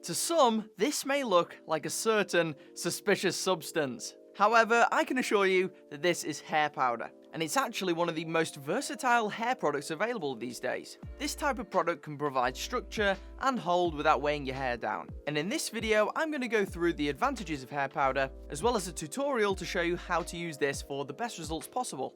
To some, this may look like a certain suspicious substance. However, I can assure you that this is hair powder, and it's actually one of the most versatile hair products available these days. This type of product can provide structure and hold without weighing your hair down. And in this video, I'm going to go through the advantages of hair powder, as well as a tutorial to show you how to use this for the best results possible.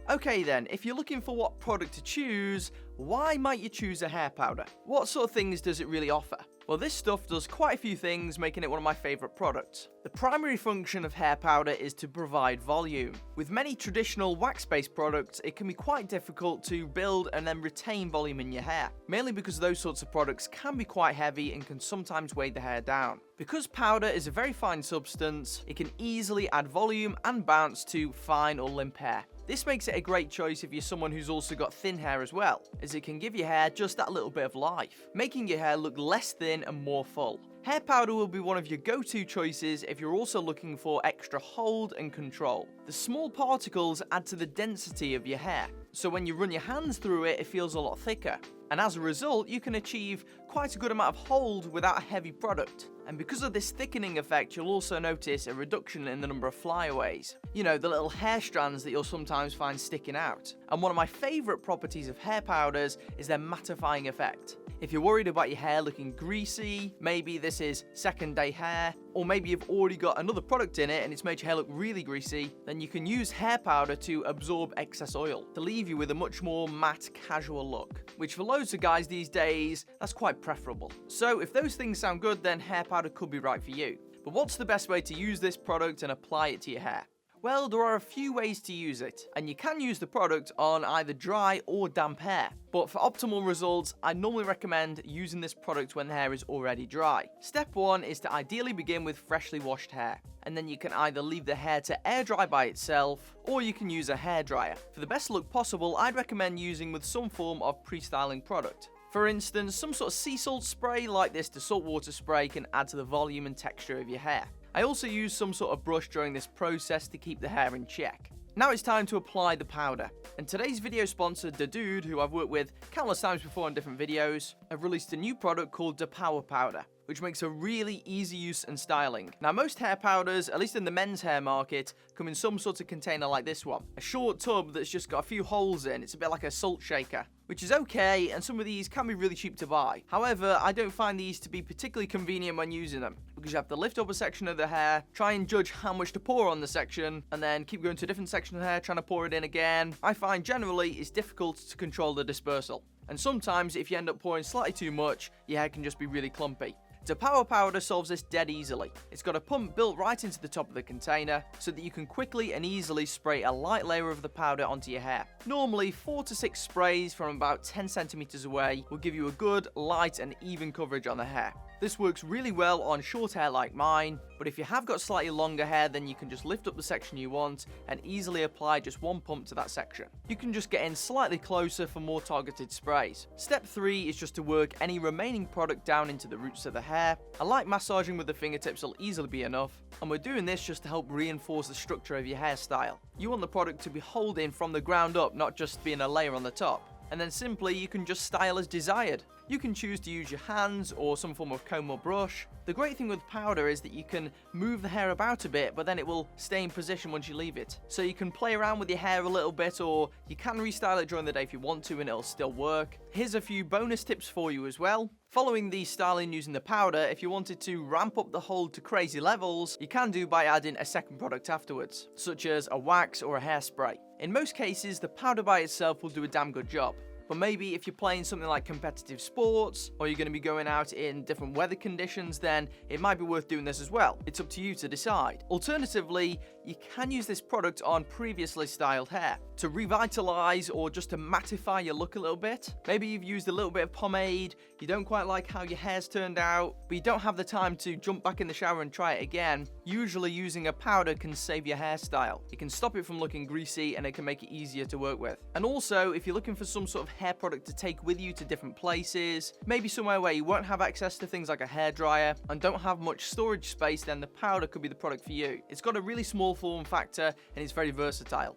Okay then, if you're looking for what product to choose, why might you choose a hair powder? What sort of things does it really offer? Well, this stuff does quite a few things, making it one of my favourite products. The primary function of hair powder is to provide volume. With many traditional wax-based products, it can be quite difficult to build and then retain volume in your hair, mainly because those sorts of products can be quite heavy and can sometimes weigh the hair down. Because powder is a very fine substance, it can easily add volume and bounce to fine or limp hair. This makes it a great choice if you're someone who's also got thin hair as well, as it can give your hair just that little bit of life, making your hair look less thin and more full. Hair powder will be one of your go-to choices if you're also looking for extra hold and control. The small particles add to the density of your hair, so when you run your hands through it, it feels a lot thicker. And as a result, you can achieve quite a good amount of hold without a heavy product. And because of this thickening effect, you'll also notice a reduction in the number of flyaways. You know, the little hair strands that you'll sometimes find sticking out. And one of my favourite properties of hair powders is their mattifying effect. If you're worried about your hair looking greasy, maybe this is second day hair, or maybe you've already got another product in it and it's made your hair look really greasy, then you can use hair powder to absorb excess oil, to leave you with a much more matte, casual look, which for loads of guys these days, that's quite preferable. So if those things sound good, then hair powder could be right for you. But what's the best way to use this product and apply it to your hair? Well, there are a few ways to use it, and you can use the product on either dry or damp hair. But for optimal results, I normally recommend using this product when the hair is already dry. Step 1 is to ideally begin with freshly washed hair, and then you can either leave the hair to air dry by itself, or you can use a hairdryer. For the best look possible, I'd recommend using with some form of pre-styling product. For instance, some sort of sea salt spray like this to saltwater spray can add to the volume and texture of your hair. I also use some sort of brush during this process to keep the hair in check. Now it's time to apply the powder. And today's video sponsor, Dadude, who I've worked with countless times before on different videos, have released a new product called the Power Powder, which makes a really easy use and styling. Now most hair powders, at least in the men's hair market, come in some sort of container like this one. A short tub that's just got a few holes in. It's a bit like a salt shaker, which is okay, and some of these can be really cheap to buy. However, I don't find these to be particularly convenient when using them, because you have to lift up a section of the hair, try and judge how much to pour on the section, and then keep going to a different section of the hair, trying to pour it in again. I find generally it's difficult to control the dispersal. And sometimes if you end up pouring slightly too much, your hair can just be really clumpy. The Power Powder solves this dead easily. It's got a pump built right into the top of the container so that you can quickly and easily spray a light layer of the powder onto your hair. Normally 4 to 6 sprays from about 10 centimeters away will give you a good, light and even coverage on the hair. This works really well on short hair like mine, but if you have got slightly longer hair, then you can just lift up the section you want and easily apply just one pump to that section. You can just get in slightly closer for more targeted sprays. Step 3 is just to work any remaining product down into the roots of the hair. A light massaging with the fingertips will easily be enough, and we're doing this just to help reinforce the structure of your hairstyle. You want the product to be holding from the ground up, not just being a layer on the top. And then simply you can just style as desired. You can choose to use your hands or some form of comb or brush. The great thing with powder is that you can move the hair about a bit, but then it will stay in position once you leave it. So you can play around with your hair a little bit, or you can restyle it during the day if you want to and it'll still work. Here's a few bonus tips for you as well. Following the styling using the powder, if you wanted to ramp up the hold to crazy levels, you can do by adding a second product afterwards, such as a wax or a hairspray. In most cases, the powder by itself will do a damn good job. But maybe if you're playing something like competitive sports, or you're going to be going out in different weather conditions, then it might be worth doing this as well. It's up to you to decide. Alternatively, you can use this product on previously styled hair to revitalize or just to mattify your look a little bit. Maybe you've used a little bit of pomade, you don't quite like how your hair's turned out, but you don't have the time to jump back in the shower and try it again. Usually using a powder can save your hairstyle. It can stop it from looking greasy and it can make it easier to work with. And also, if you're looking for some sort of hair product to take with you to different places, maybe somewhere where you won't have access to things like a hairdryer and don't have much storage space, then the powder could be the product for you. It's got a really small form factor and it's very versatile.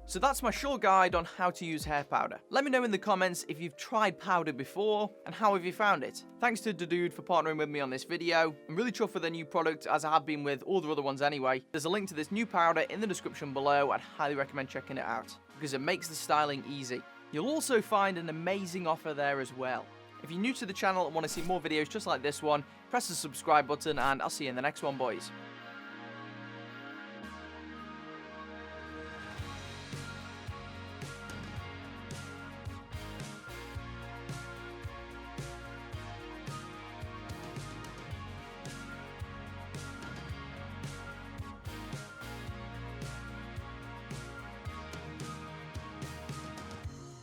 So that's my short guide on how to use hair powder. Let me know in the comments if you've tried powder before, and how have you found it? Thanks to Dude for partnering with me on this video. I'm really chuffed with their new product, as I have been with all the other ones anyway. There's a link to this new powder in the description below. I'd highly recommend checking it out, because it makes the styling easy. You'll also find an amazing offer there as well. If you're new to the channel and want to see more videos just like this one, press the subscribe button, and I'll see you in the next one, boys.